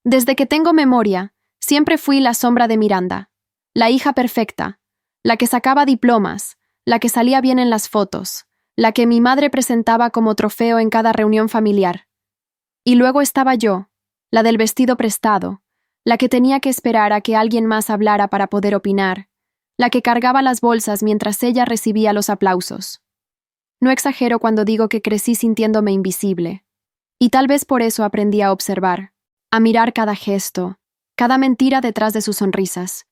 Desde que tengo memoria, siempre fui la sombra de Miranda, la hija perfecta, la que sacaba diplomas, la que salía bien en las fotos, la que mi madre presentaba como trofeo en cada reunión familiar. Y luego estaba yo, la del vestido prestado, la que tenía que esperar a que alguien más hablara para poder opinar, la que cargaba las bolsas mientras ella recibía los aplausos. No exagero cuando digo que crecí sintiéndome invisible, y tal vez por eso aprendí a observar, a mirar cada gesto, cada mentira detrás de sus sonrisas.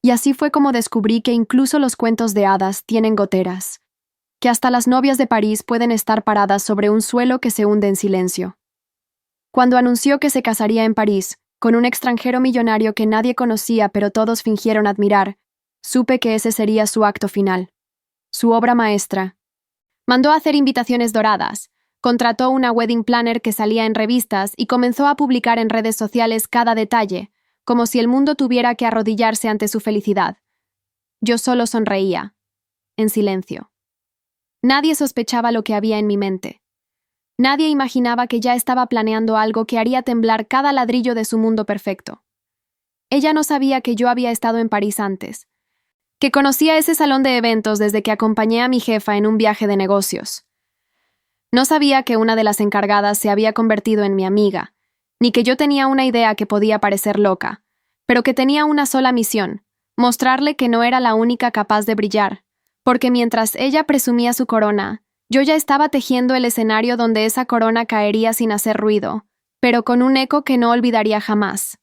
Y así fue como descubrí que incluso los cuentos de hadas tienen goteras, que hasta las novias de París pueden estar paradas sobre un suelo que se hunde en silencio. Cuando anunció que se casaría en París, con un extranjero millonario que nadie conocía pero todos fingieron admirar, supe que ese sería su acto final, su obra maestra. Mandó a hacer invitaciones doradas, contrató una wedding planner que salía en revistas y comenzó a publicar en redes sociales cada detalle, como si el mundo tuviera que arrodillarse ante su felicidad. Yo solo sonreía, en silencio. Nadie sospechaba lo que había en mi mente. Nadie imaginaba que ya estaba planeando algo que haría temblar cada ladrillo de su mundo perfecto. Ella no sabía que yo había estado en París antes, que conocía ese salón de eventos desde que acompañé a mi jefa en un viaje de negocios. No sabía que una de las encargadas se había convertido en mi amiga, ni que yo tenía una idea que podía parecer loca, pero que tenía una sola misión, mostrarle que no era la única capaz de brillar, porque mientras ella presumía su corona, yo ya estaba tejiendo el escenario donde esa corona caería sin hacer ruido, pero con un eco que no olvidaría jamás.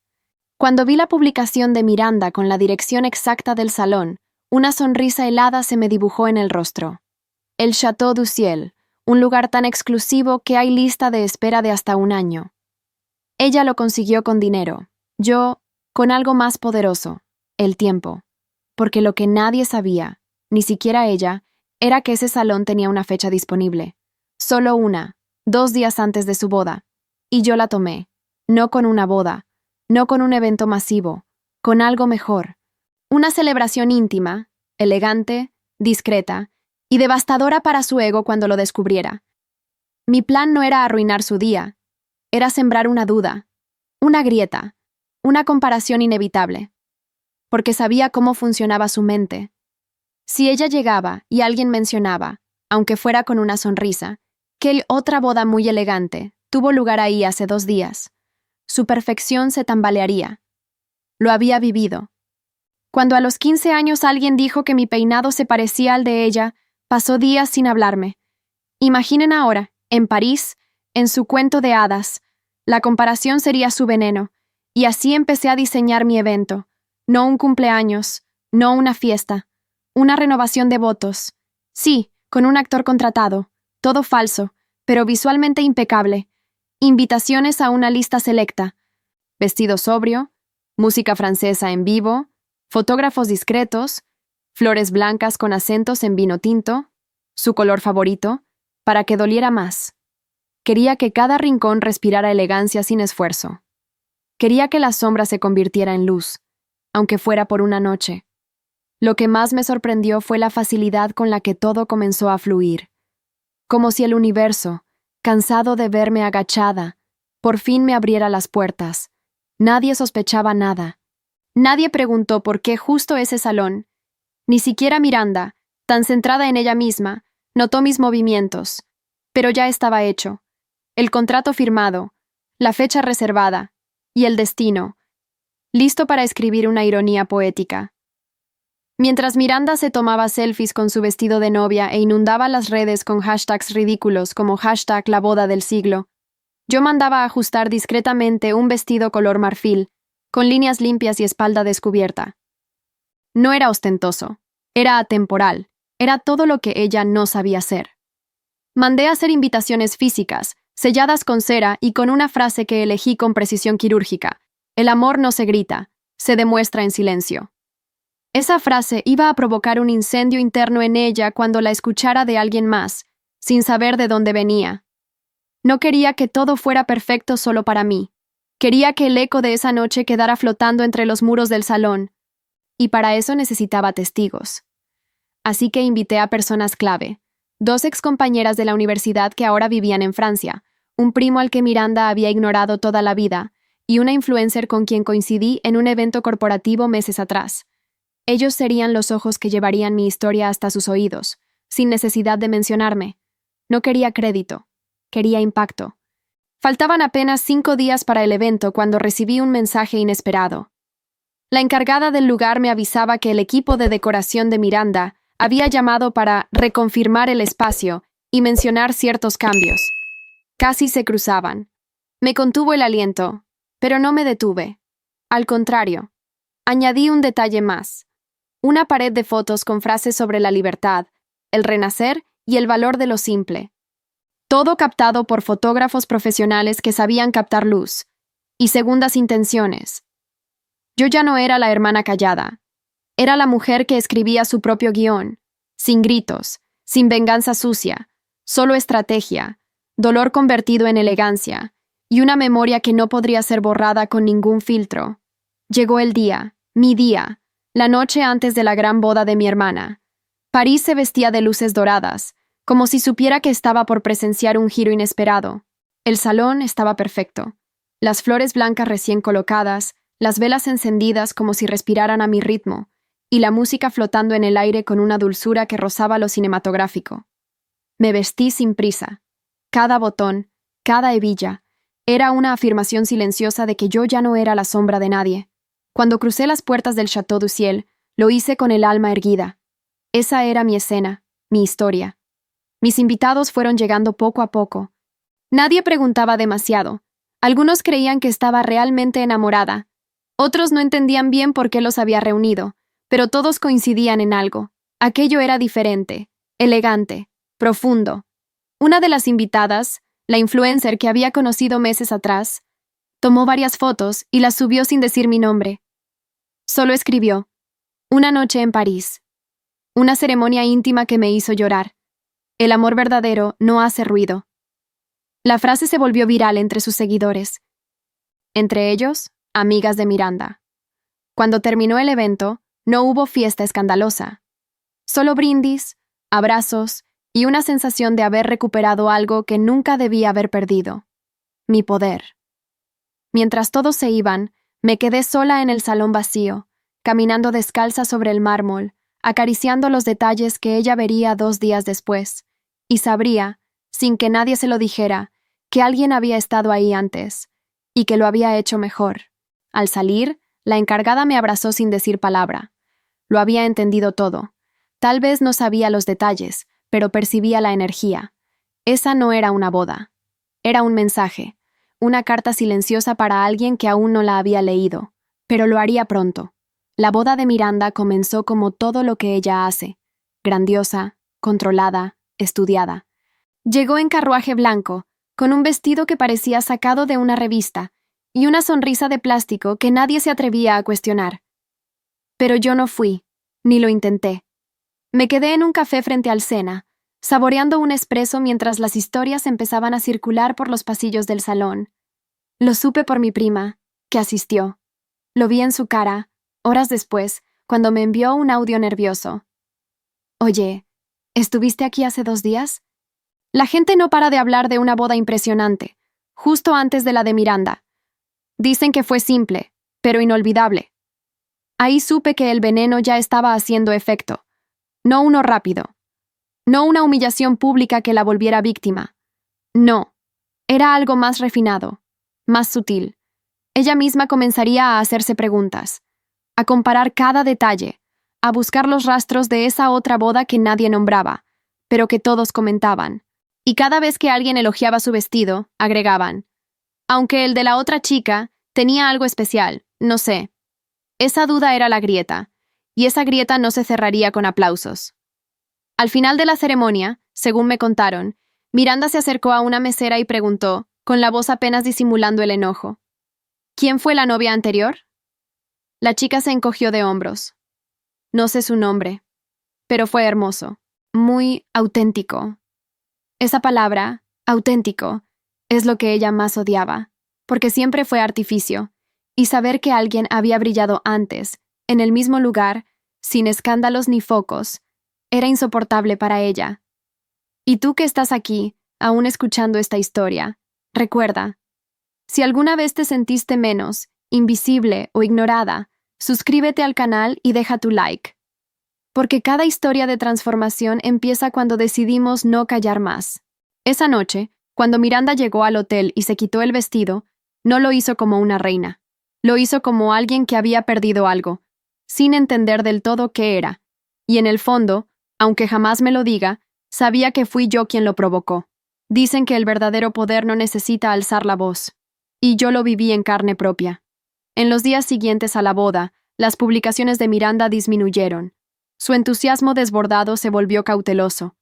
Cuando vi la publicación de Miranda con la dirección exacta del salón, una sonrisa helada se me dibujó en el rostro. El Château du Ciel, un lugar tan exclusivo que hay lista de espera de hasta un año. Ella lo consiguió con dinero, yo, con algo más poderoso, el tiempo, porque lo que nadie sabía, ni siquiera ella, era que ese salón tenía una fecha disponible. Solo una, 2 días antes de su boda. Y yo la tomé, no con una boda, no con un evento masivo, con algo mejor. Una celebración íntima, elegante, discreta y devastadora para su ego cuando lo descubriera. Mi plan no era arruinar su día, era sembrar una duda, una grieta, una comparación inevitable, porque sabía cómo funcionaba su mente. Si ella llegaba y alguien mencionaba, aunque fuera con una sonrisa, que otra boda muy elegante tuvo lugar ahí hace 2 días, su perfección se tambalearía. Lo había vivido. Cuando a los 15 años alguien dijo que mi peinado se parecía al de ella, pasó días sin hablarme. Imaginen ahora, en París, en su cuento de hadas, la comparación sería su veneno, y así empecé a diseñar mi evento, no un cumpleaños, no una fiesta, una renovación de votos. Sí, con un actor contratado, todo falso, pero visualmente impecable. Invitaciones a una lista selecta. Vestido sobrio, música francesa en vivo, fotógrafos discretos, flores blancas con acentos en vino tinto, su color favorito, para que doliera más. Quería que cada rincón respirara elegancia sin esfuerzo. Quería que la sombra se convirtiera en luz, aunque fuera por una noche. Lo que más me sorprendió fue la facilidad con la que todo comenzó a fluir. Como si el universo, cansado de verme agachada, por fin me abriera las puertas. Nadie sospechaba nada. Nadie preguntó por qué justo ese salón. Ni siquiera Miranda, tan centrada en ella misma, notó mis movimientos. Pero ya estaba hecho. El contrato firmado, la fecha reservada, y el destino, listo para escribir una ironía poética. Mientras Miranda se tomaba selfies con su vestido de novia e inundaba las redes con hashtags ridículos como hashtag la boda del siglo, yo mandaba a ajustar discretamente un vestido color marfil, con líneas limpias y espalda descubierta. No era ostentoso, era atemporal, era todo lo que ella no sabía hacer. Mandé a hacer invitaciones físicas, selladas con cera y con una frase que elegí con precisión quirúrgica: el amor no se grita, se demuestra en silencio. Esa frase iba a provocar un incendio interno en ella cuando la escuchara de alguien más, sin saber de dónde venía. No quería que todo fuera perfecto solo para mí. Quería que el eco de esa noche quedara flotando entre los muros del salón, y para eso necesitaba testigos. Así que invité a personas clave, 2 excompañeras de la universidad que ahora vivían en Francia, un primo al que Miranda había ignorado toda la vida, y una influencer con quien coincidí en un evento corporativo meses atrás. Ellos serían los ojos que llevarían mi historia hasta sus oídos, sin necesidad de mencionarme. No quería crédito, quería impacto. Faltaban apenas 5 días para el evento cuando recibí un mensaje inesperado. La encargada del lugar me avisaba que el equipo de decoración de Miranda había llamado para reconfirmar el espacio y mencionar ciertos cambios. Casi se cruzaban. Me contuvo el aliento, pero no me detuve. Al contrario, añadí un detalle más. Una pared de fotos con frases sobre la libertad, el renacer y el valor de lo simple. Todo captado por fotógrafos profesionales que sabían captar luz y segundas intenciones. Yo ya no era la hermana callada. Era la mujer que escribía su propio guión, sin gritos, sin venganza sucia, solo estrategia, dolor convertido en elegancia, y una memoria que no podría ser borrada con ningún filtro. Llegó el día, mi día, la noche antes de la gran boda de mi hermana. París se vestía de luces doradas, como si supiera que estaba por presenciar un giro inesperado. El salón estaba perfecto. Las flores blancas recién colocadas, las velas encendidas como si respiraran a mi ritmo, y la música flotando en el aire con una dulzura que rozaba lo cinematográfico. Me vestí sin prisa. Cada botón, cada hebilla, era una afirmación silenciosa de que yo ya no era la sombra de nadie. Cuando crucé las puertas del Château du Ciel, lo hice con el alma erguida. Esa era mi escena, mi historia. Mis invitados fueron llegando poco a poco. Nadie preguntaba demasiado. Algunos creían que estaba realmente enamorada. Otros no entendían bien por qué los había reunido, pero todos coincidían en algo. Aquello era diferente, elegante, profundo. Una de las invitadas, la influencer que había conocido meses atrás, tomó varias fotos y las subió sin decir mi nombre. Solo escribió: "Una noche en París. Una ceremonia íntima que me hizo llorar. El amor verdadero no hace ruido". La frase se volvió viral entre sus seguidores. Entre ellos, amigas de Miranda. Cuando terminó el evento, no hubo fiesta escandalosa. Solo brindis, abrazos y una sensación de haber recuperado algo que nunca debía haber perdido: mi poder. Mientras todos se iban, me quedé sola en el salón vacío, caminando descalza sobre el mármol, acariciando los detalles que ella vería 2 días después, y sabría, sin que nadie se lo dijera, que alguien había estado ahí antes, y que lo había hecho mejor. Al salir, la encargada me abrazó sin decir palabra. Lo había entendido todo. Tal vez no sabía los detalles, pero percibía la energía. Esa no era una boda. Era un mensaje, una carta silenciosa para alguien que aún no la había leído, pero lo haría pronto. La boda de Miranda comenzó como todo lo que ella hace: grandiosa, controlada, estudiada. Llegó en carruaje blanco, con un vestido que parecía sacado de una revista, y una sonrisa de plástico que nadie se atrevía a cuestionar. Pero yo no fui, ni lo intenté. Me quedé en un café frente al Sena, saboreando un espresso mientras las historias empezaban a circular por los pasillos del salón. Lo supe por mi prima, que asistió. Lo vi en su cara, horas después, cuando me envió un audio nervioso. «Oye, ¿estuviste aquí hace 2 días? La gente no para de hablar de una boda impresionante, justo antes de la de Miranda. Dicen que fue simple, pero inolvidable». Ahí supe que el veneno ya estaba haciendo efecto. No uno rápido. No una humillación pública que la volviera víctima. No. Era algo más refinado, más sutil. Ella misma comenzaría a hacerse preguntas, a comparar cada detalle, a buscar los rastros de esa otra boda que nadie nombraba, pero que todos comentaban. Y cada vez que alguien elogiaba su vestido, agregaban: aunque el de la otra chica tenía algo especial, no sé. Esa duda era la grieta, y esa grieta no se cerraría con aplausos. Al final de la ceremonia, según me contaron, Miranda se acercó a una mesera y preguntó, con la voz apenas disimulando el enojo: ¿quién fue la novia anterior? La chica se encogió de hombros. No sé su nombre, pero fue hermoso, muy auténtico. Esa palabra, auténtico, es lo que ella más odiaba, porque siempre fue artificio, y saber que alguien había brillado antes, en el mismo lugar, sin escándalos ni focos, era insoportable para ella. Y tú que estás aquí, aún escuchando esta historia, recuerda: Si alguna vez te sentiste menos, invisible o ignorada, suscríbete al canal y deja tu like. Porque cada historia de transformación empieza cuando decidimos no callar más. Esa noche, cuando Miranda llegó al hotel y se quitó el vestido, no lo hizo como una reina. Lo hizo como alguien que había perdido algo, sin entender del todo qué era. Y en el fondo, aunque jamás me lo diga, sabía que fui yo quien lo provocó. Dicen que el verdadero poder no necesita alzar la voz. Y yo lo viví en carne propia. En los días siguientes a la boda, las publicaciones de Miranda disminuyeron. Su entusiasmo desbordado se volvió cauteloso.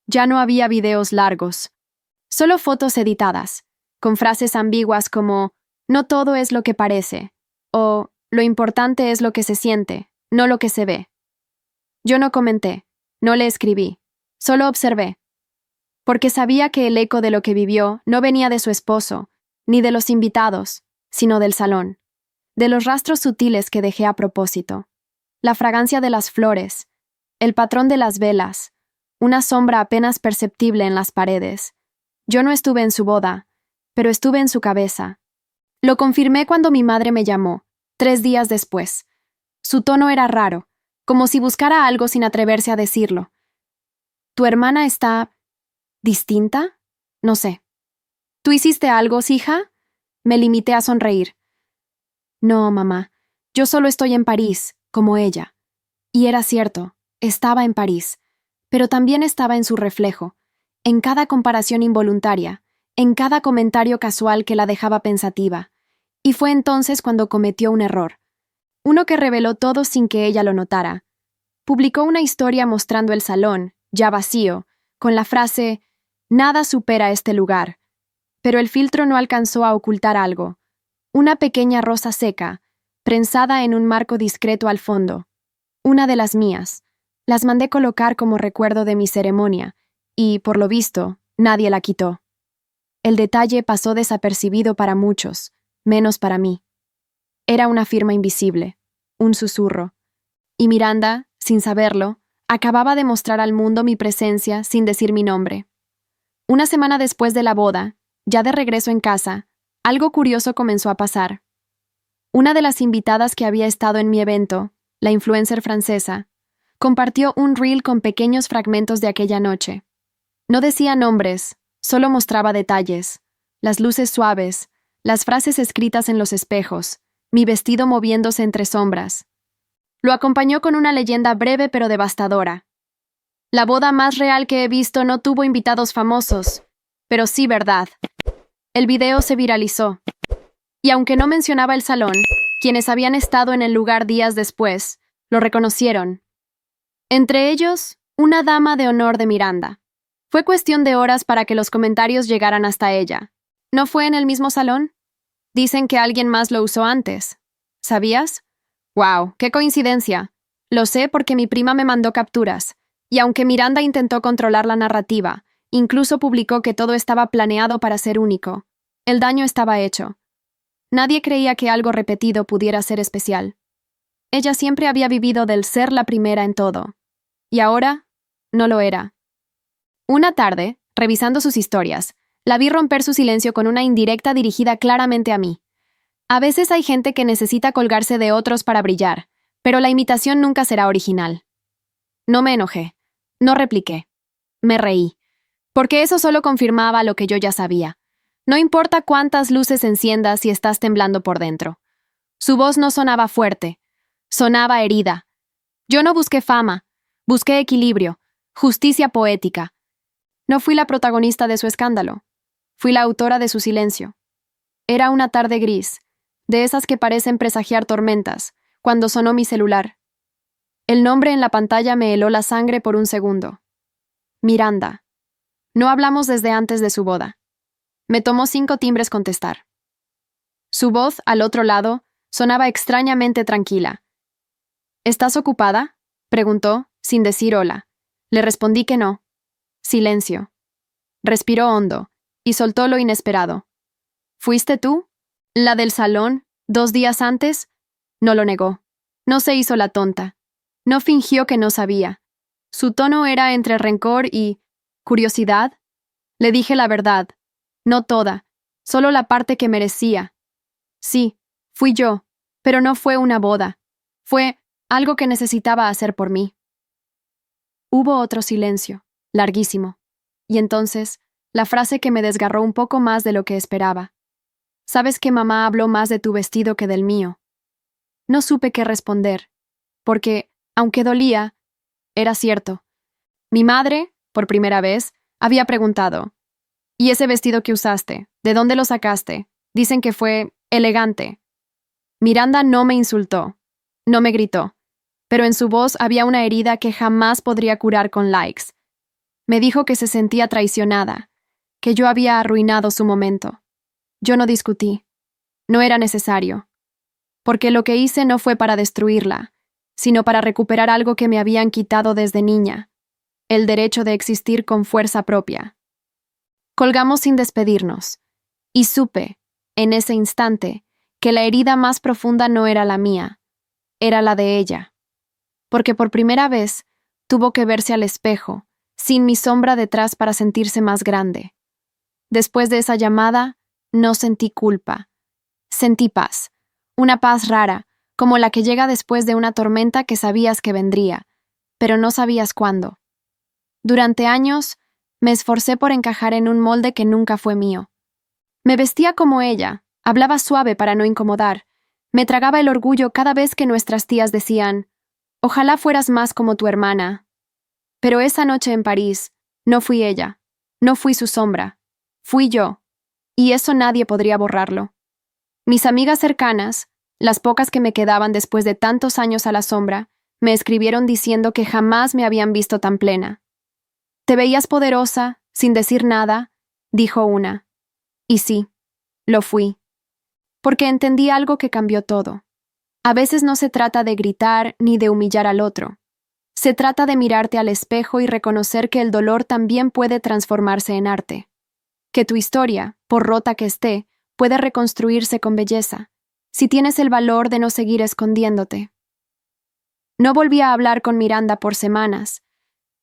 Ya no había videos largos. Solo fotos editadas, con frases ambiguas como «no todo es lo que parece» o «lo importante es lo que se siente, no lo que se ve». Yo no comenté, no le escribí, solo observé. Porque sabía que el eco de lo que vivió no venía de su esposo, ni de los invitados, sino del salón, de los rastros sutiles que dejé a propósito, la fragancia de las flores, el patrón de las velas, una sombra apenas perceptible en las paredes. Yo no estuve en su boda, pero estuve en su cabeza. Lo confirmé cuando mi madre me llamó, 3 días después. Su tono era raro, como si buscara algo sin atreverse a decirlo. ¿Tu hermana está distinta? No sé. ¿Tú hiciste algo, hija? Me limité a sonreír. No, mamá. Yo solo estoy en París, como ella. Y era cierto, estaba en París, pero también estaba en su reflejo, en cada comparación involuntaria, en cada comentario casual que la dejaba pensativa. Y fue entonces cuando cometió un error. Uno que reveló todo sin que ella lo notara. Publicó una historia mostrando el salón, ya vacío, con la frase «Nada supera este lugar». Pero el filtro no alcanzó a ocultar algo. Una pequeña rosa seca, prensada en un marco discreto al fondo. Una de las mías. Las mandé colocar como recuerdo de mi ceremonia, y, por lo visto, nadie la quitó. El detalle pasó desapercibido para muchos, menos para mí. Era una firma invisible, un susurro. Y Miranda, sin saberlo, acababa de mostrar al mundo mi presencia sin decir mi nombre. Una semana después de la boda, ya de regreso en casa, algo curioso comenzó a pasar. Una de las invitadas que había estado en mi evento, la influencer francesa, compartió un reel con pequeños fragmentos de aquella noche. No decía nombres, solo mostraba detalles, las luces suaves, las frases escritas en los espejos, mi vestido moviéndose entre sombras. Lo acompañó con una leyenda breve pero devastadora. La boda más real que he visto no tuvo invitados famosos, pero sí verdad. El video se viralizó. Y aunque no mencionaba el salón, quienes habían estado en el lugar días después, lo reconocieron. Entre ellos, una dama de honor de Miranda. Fue cuestión de horas para que los comentarios llegaran hasta ella. ¿No fue en el mismo salón? Dicen que alguien más lo usó antes. ¿Sabías? ¡Wow! ¡Qué coincidencia! Lo sé porque mi prima me mandó capturas, y aunque Miranda intentó controlar la narrativa, incluso publicó que todo estaba planeado para ser único, el daño estaba hecho. Nadie creía que algo repetido pudiera ser especial. Ella siempre había vivido del ser la primera en todo. Y ahora, no lo era. Una tarde, revisando sus historias, la vi romper su silencio con una indirecta dirigida claramente a mí. A veces hay gente que necesita colgarse de otros para brillar, pero la imitación nunca será original. No me enojé, no repliqué. Me reí, porque eso solo confirmaba lo que yo ya sabía. No importa cuántas luces enciendas si estás temblando por dentro. Su voz no sonaba fuerte, sonaba herida. Yo no busqué fama, busqué equilibrio, justicia poética. No fui la protagonista de su escándalo, fui la autora de su silencio. Era una tarde gris, de esas que parecen presagiar tormentas, cuando sonó mi celular. El nombre en la pantalla me heló la sangre por un segundo. Miranda. No hablamos desde antes de su boda. Me tomó 5 timbres contestar. Su voz, al otro lado, sonaba extrañamente tranquila. ¿Estás ocupada?, preguntó, sin decir hola. Le respondí que no. Silencio. Respiró hondo, y soltó lo inesperado. ¿Fuiste tú? ¿La del salón, 2 días antes? No lo negó. No se hizo la tonta. No fingió que no sabía. Su tono era entre rencor y curiosidad. Le dije la verdad. No toda, solo la parte que merecía. Sí, fui yo, pero no fue una boda. Fue algo que necesitaba hacer por mí. Hubo otro silencio, larguísimo, y entonces, la frase que me desgarró un poco más de lo que esperaba. Sabes que mamá habló más de tu vestido que del mío. No supe qué responder, porque, aunque dolía, era cierto. Mi madre, por primera vez, había preguntado, ¿y ese vestido que usaste? ¿De dónde lo sacaste? Dicen que fue elegante. Miranda no me insultó, no me gritó, pero en su voz había una herida que jamás podría curar con likes. Me dijo que se sentía traicionada, que yo había arruinado su momento. Yo no discutí. No era necesario. Porque lo que hice no fue para destruirla, sino para recuperar algo que me habían quitado desde niña, el derecho de existir con fuerza propia. Colgamos sin despedirnos, y supe, en ese instante, que la herida más profunda no era la mía, era la de ella. Porque por primera vez tuvo que verse al espejo, sin mi sombra detrás para sentirse más grande. Después de esa llamada, no sentí culpa. Sentí paz. Una paz rara, como la que llega después de una tormenta que sabías que vendría, pero no sabías cuándo. Durante años, me esforcé por encajar en un molde que nunca fue mío. Me vestía como ella, hablaba suave para no incomodar, me tragaba el orgullo cada vez que nuestras tías decían, «Ojalá fueras más como tu hermana». Pero esa noche en París, no fui ella, no fui su sombra, fui yo, y eso nadie podría borrarlo. Mis amigas cercanas, las pocas que me quedaban después de tantos años a la sombra, me escribieron diciendo que jamás me habían visto tan plena. «Te veías poderosa, sin decir nada», dijo una. Y sí, lo fui. Porque entendí algo que cambió todo. A veces no se trata de gritar ni de humillar al otro. Se trata de mirarte al espejo y reconocer que el dolor también puede transformarse en arte. Que tu historia, por rota que esté, puede reconstruirse con belleza, si tienes el valor de no seguir escondiéndote. No volví a hablar con Miranda por semanas,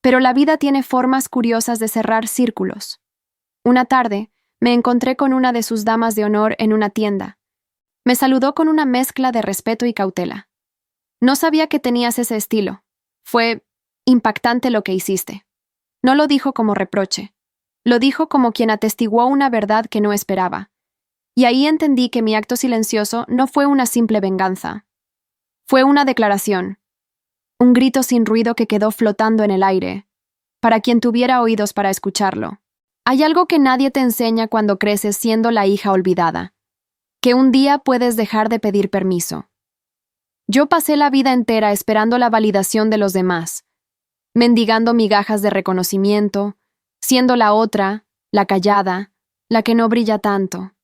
pero la vida tiene formas curiosas de cerrar círculos. Una tarde, me encontré con una de sus damas de honor en una tienda. Me saludó con una mezcla de respeto y cautela. «No sabía que tenías ese estilo. Fue impactante lo que hiciste». No lo dijo como reproche. Lo dijo como quien atestiguó una verdad que no esperaba. Y ahí entendí que mi acto silencioso no fue una simple venganza. Fue una declaración. Un grito sin ruido que quedó flotando en el aire, para quien tuviera oídos para escucharlo. Hay algo que nadie te enseña cuando creces siendo la hija olvidada, que un día puedes dejar de pedir permiso. Yo pasé la vida entera esperando la validación de los demás, mendigando migajas de reconocimiento, siendo la otra, la callada, la que no brilla tanto.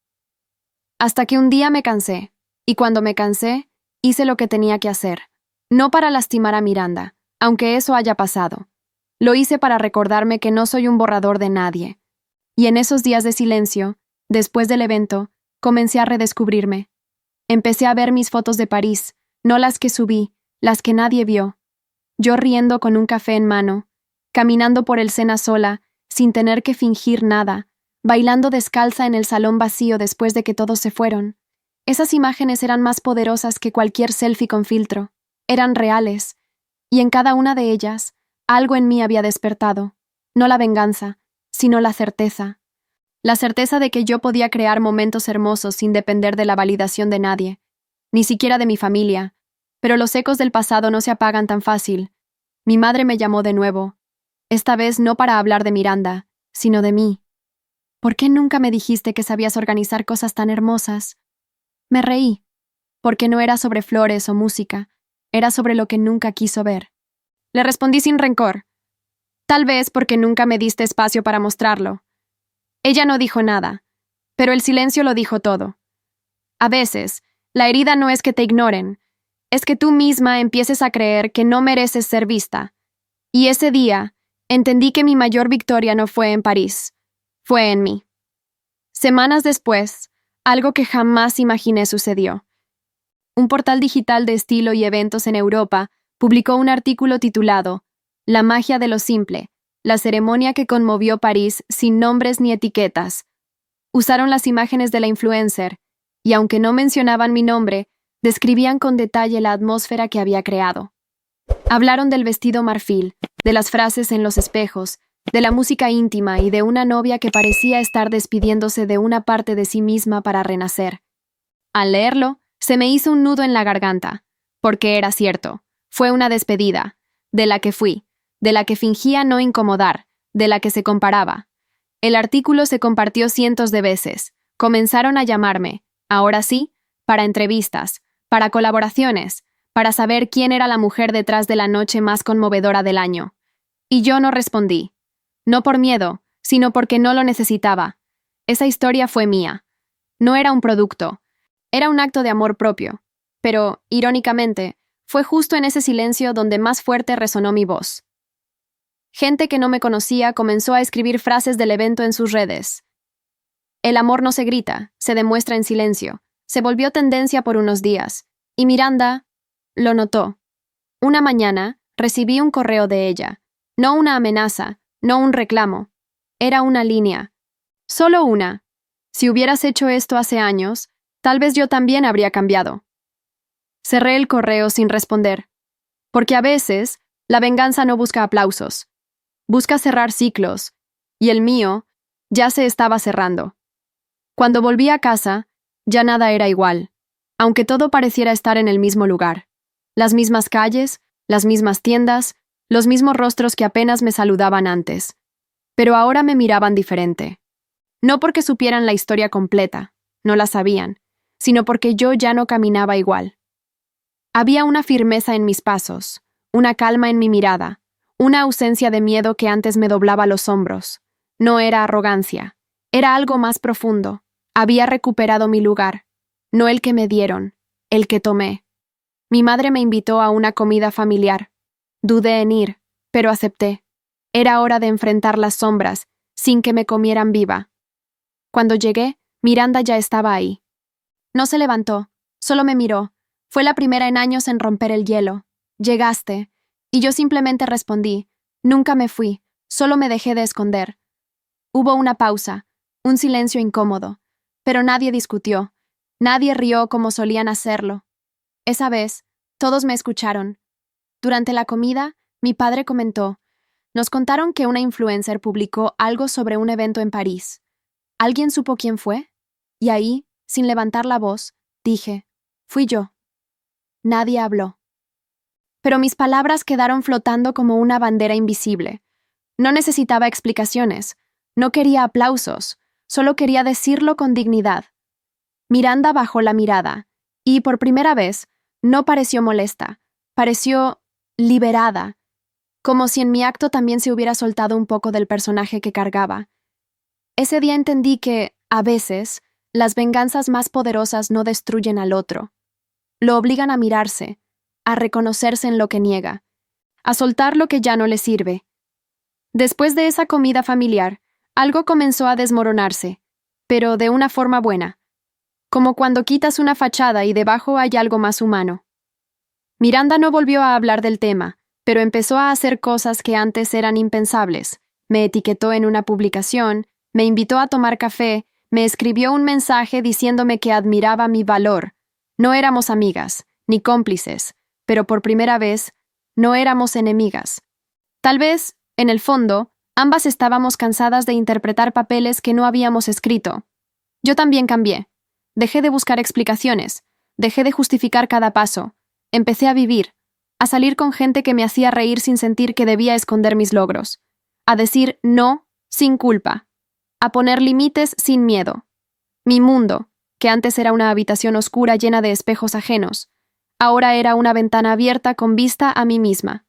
Hasta que un día me cansé, y cuando me cansé, hice lo que tenía que hacer, no para lastimar a Miranda, aunque eso haya pasado. Lo hice para recordarme que no soy un borrador de nadie. Y en esos días de silencio, después del evento, comencé a redescubrirme. Empecé a ver mis fotos de París, no las que subí, las que nadie vio. Yo riendo con un café en mano, caminando por el Sena sola, sin tener que fingir nada, bailando descalza en el salón vacío después de que todos se fueron. Esas imágenes eran más poderosas que cualquier selfie con filtro. Eran reales, y en cada una de ellas, algo en mí había despertado. No la venganza, sino la certeza. La certeza de que yo podía crear momentos hermosos sin depender de la validación de nadie, ni siquiera de mi familia. Pero los ecos del pasado no se apagan tan fácil. Mi madre me llamó de nuevo, esta vez no para hablar de Miranda, sino de mí. «¿Por qué nunca me dijiste que sabías organizar cosas tan hermosas?» Me reí, porque no era sobre flores o música, era sobre lo que nunca quiso ver. Le respondí sin rencor. Tal vez porque nunca me diste espacio para mostrarlo. Ella no dijo nada, pero el silencio lo dijo todo. A veces, la herida no es que te ignoren, es que tú misma empieces a creer que no mereces ser vista. Y ese día, entendí que mi mayor victoria no fue en París, fue en mí. Semanas después, algo que jamás imaginé sucedió. Un portal digital de estilo y eventos en Europa publicó un artículo titulado «La magia de lo simple, la ceremonia que conmovió París sin nombres ni etiquetas». Usaron las imágenes de la influencer, y aunque no mencionaban mi nombre, describían con detalle la atmósfera que había creado. Hablaron del vestido marfil, de las frases en los espejos, de la música íntima y de una novia que parecía estar despidiéndose de una parte de sí misma para renacer. Al leerlo, se me hizo un nudo en la garganta, porque era cierto, fue una despedida, de la que fui, de la que fingía no incomodar, de la que se comparaba. El artículo se compartió cientos de veces, comenzaron a llamarme, ahora sí, para entrevistas, para colaboraciones, para saber quién era la mujer detrás de la noche más conmovedora del año. Y yo no respondí. No por miedo, sino porque no lo necesitaba. Esa historia fue mía. No era un producto. Era un acto de amor propio. Pero, irónicamente, fue justo en ese silencio donde más fuerte resonó mi voz. Gente que no me conocía comenzó a escribir frases del evento en sus redes. El amor no se grita, se demuestra en silencio. Se volvió tendencia por unos días. Y Miranda lo notó. Una mañana, recibí un correo de ella. No una amenaza, no un reclamo. Era una línea. Solo una. Si hubieras hecho esto hace años, tal vez yo también habría cambiado. Cerré el correo sin responder. Porque a veces, la venganza no busca aplausos. Busca cerrar ciclos. Y el mío ya se estaba cerrando. Cuando volví a casa, ya nada era igual, aunque todo pareciera estar en el mismo lugar. Las mismas calles, las mismas tiendas, los mismos rostros que apenas me saludaban antes. Pero ahora me miraban diferente. No porque supieran la historia completa, no la sabían, sino porque yo ya no caminaba igual. Había una firmeza en mis pasos, una calma en mi mirada, una ausencia de miedo que antes me doblaba los hombros. No era arrogancia, era algo más profundo. Había recuperado mi lugar, no el que me dieron, el que tomé. Mi madre me invitó a una comida familiar. Dudé en ir, pero acepté. Era hora de enfrentar las sombras, sin que me comieran viva. Cuando llegué, Miranda ya estaba ahí. No se levantó, solo me miró. Fue la primera en años en romper el hielo. Llegaste, y yo simplemente respondí. Nunca me fui, solo me dejé de esconder. Hubo una pausa, un silencio incómodo, pero nadie discutió. Nadie rió como solían hacerlo. Esa vez, todos me escucharon. Durante la comida, mi padre comentó, nos contaron que una influencer publicó algo sobre un evento en París. ¿Alguien supo quién fue? Y ahí, sin levantar la voz, dije, fui yo. Nadie habló. Pero mis palabras quedaron flotando como una bandera invisible. No necesitaba explicaciones, no quería aplausos, solo quería decirlo con dignidad. Miranda bajó la mirada, y por primera vez, no pareció molesta, pareció liberada, como si en mi acto también se hubiera soltado un poco del personaje que cargaba. Ese día entendí que, a veces, las venganzas más poderosas no destruyen al otro. Lo obligan a mirarse, a reconocerse en lo que niega, a soltar lo que ya no le sirve. Después de esa comida familiar, algo comenzó a desmoronarse, pero de una forma buena, como cuando quitas una fachada y debajo hay algo más humano. Miranda no volvió a hablar del tema, pero empezó a hacer cosas que antes eran impensables. Me etiquetó en una publicación, me invitó a tomar café, me escribió un mensaje diciéndome que admiraba mi valor. No éramos amigas, ni cómplices, pero por primera vez, no éramos enemigas. Tal vez, en el fondo, ambas estábamos cansadas de interpretar papeles que no habíamos escrito. Yo también cambié. Dejé de buscar explicaciones, dejé de justificar cada paso. Empecé a vivir, a salir con gente que me hacía reír sin sentir que debía esconder mis logros, a decir no sin culpa, a poner límites sin miedo. Mi mundo, que antes era una habitación oscura llena de espejos ajenos, ahora era una ventana abierta con vista a mí misma.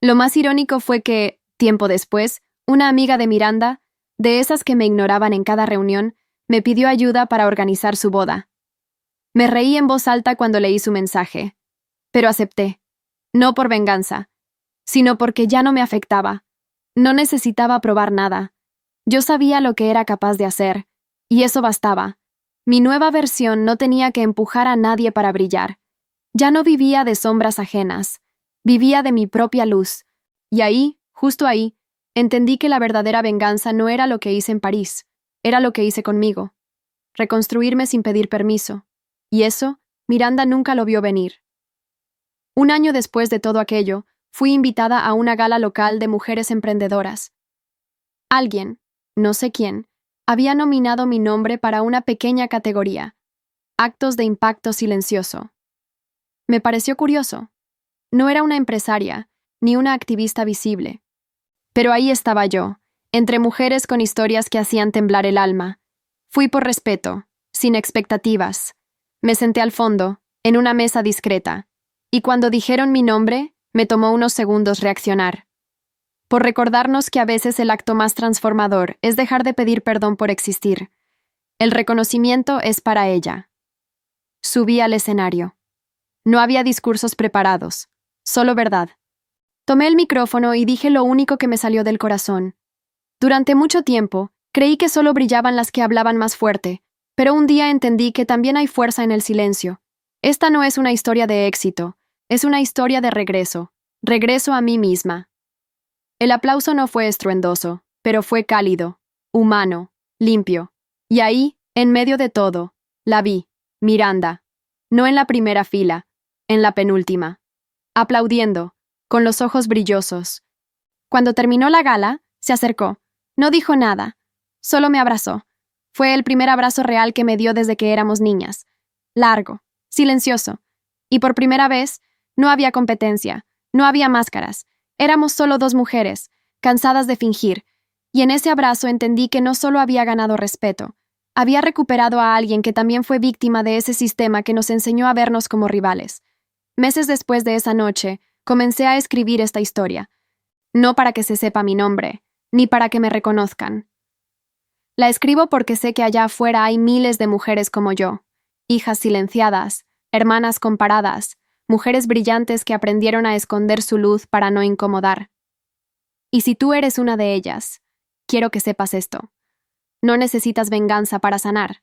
Lo más irónico fue que, tiempo después, una amiga de Miranda, de esas que me ignoraban en cada reunión, me pidió ayuda para organizar su boda. Me reí en voz alta cuando leí su mensaje, pero acepté, no por venganza, sino porque ya no me afectaba. No necesitaba probar nada. Yo sabía lo que era capaz de hacer, y eso bastaba. Mi nueva versión no tenía que empujar a nadie para brillar. Ya no vivía de sombras ajenas, vivía de mi propia luz. Y ahí, justo ahí, entendí que la verdadera venganza no era lo que hice en París, Era lo que hice conmigo. Reconstruirme sin pedir permiso. Y eso, Miranda nunca lo vio venir. Un año después de todo aquello, fui invitada a una gala local de mujeres emprendedoras. Alguien, no sé quién, había nominado mi nombre para una pequeña categoría, actos de impacto silencioso. Me pareció curioso. No era una empresaria, ni una activista visible. Pero ahí estaba yo, entre mujeres con historias que hacían temblar el alma. Fui por respeto, sin expectativas. Me senté al fondo, en una mesa discreta, y cuando dijeron mi nombre, me tomó unos segundos reaccionar. Por recordarnos que a veces el acto más transformador es dejar de pedir perdón por existir. El reconocimiento es para ella. Subí al escenario. No había discursos preparados, solo verdad. Tomé el micrófono y dije lo único que me salió del corazón. Durante mucho tiempo, creí que solo brillaban las que hablaban más fuerte, pero un día entendí que también hay fuerza en el silencio. Esta no es una historia de éxito, es una historia de regreso a mí misma. El aplauso no fue estruendoso, pero fue cálido, humano, limpio. Y ahí, en medio de todo, la vi, Miranda. No en la primera fila, en la penúltima. Aplaudiendo, con los ojos brillosos. Cuando terminó la gala, se acercó. No dijo nada, solo me abrazó. Fue el primer abrazo real que me dio desde que éramos niñas. Largo, silencioso. Y por primera vez, no había competencia, no había máscaras. Éramos solo dos mujeres, cansadas de fingir. Y en ese abrazo entendí que no solo había ganado respeto, había recuperado a alguien que también fue víctima de ese sistema que nos enseñó a vernos como rivales. Meses después de esa noche, comencé a escribir esta historia. No para que se sepa mi nombre, ni para que me reconozcan. La escribo porque sé que allá afuera hay miles de mujeres como yo, hijas silenciadas, hermanas comparadas, mujeres brillantes que aprendieron a esconder su luz para no incomodar. Y si tú eres una de ellas, quiero que sepas esto. No necesitas venganza para sanar,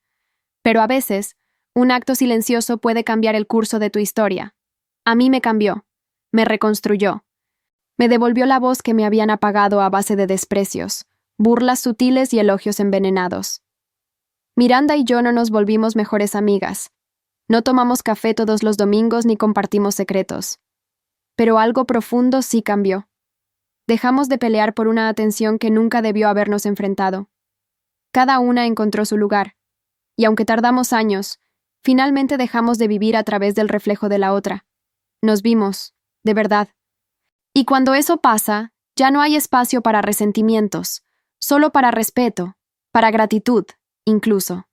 pero a veces, un acto silencioso puede cambiar el curso de tu historia. A mí me cambió, me reconstruyó. Me devolvió la voz que me habían apagado a base de desprecios, burlas sutiles y elogios envenenados. Miranda y yo no nos volvimos mejores amigas. No tomamos café todos los domingos ni compartimos secretos. Pero algo profundo sí cambió. Dejamos de pelear por una atención que nunca debió habernos enfrentado. Cada una encontró su lugar. Y aunque tardamos años, finalmente dejamos de vivir a través del reflejo de la otra. Nos vimos, de verdad. Y cuando eso pasa, ya no hay espacio para resentimientos, solo para respeto, para gratitud, incluso.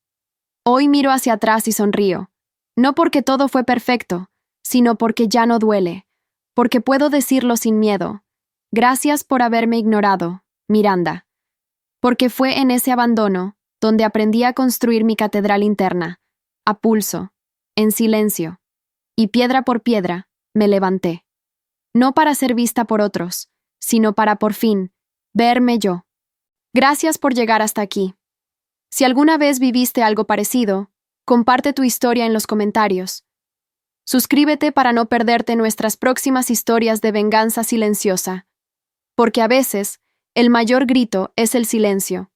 Hoy miro hacia atrás y sonrío, no porque todo fue perfecto, sino porque ya no duele, porque puedo decirlo sin miedo. Gracias por haberme ignorado, Miranda. Porque fue en ese abandono donde aprendí a construir mi catedral interna, a pulso, en silencio, y piedra por piedra me levanté. No para ser vista por otros, sino para por fin verme yo. Gracias por llegar hasta aquí. Si alguna vez viviste algo parecido, comparte tu historia en los comentarios. Suscríbete para no perderte nuestras próximas historias de venganza silenciosa, porque a veces el mayor grito es el silencio.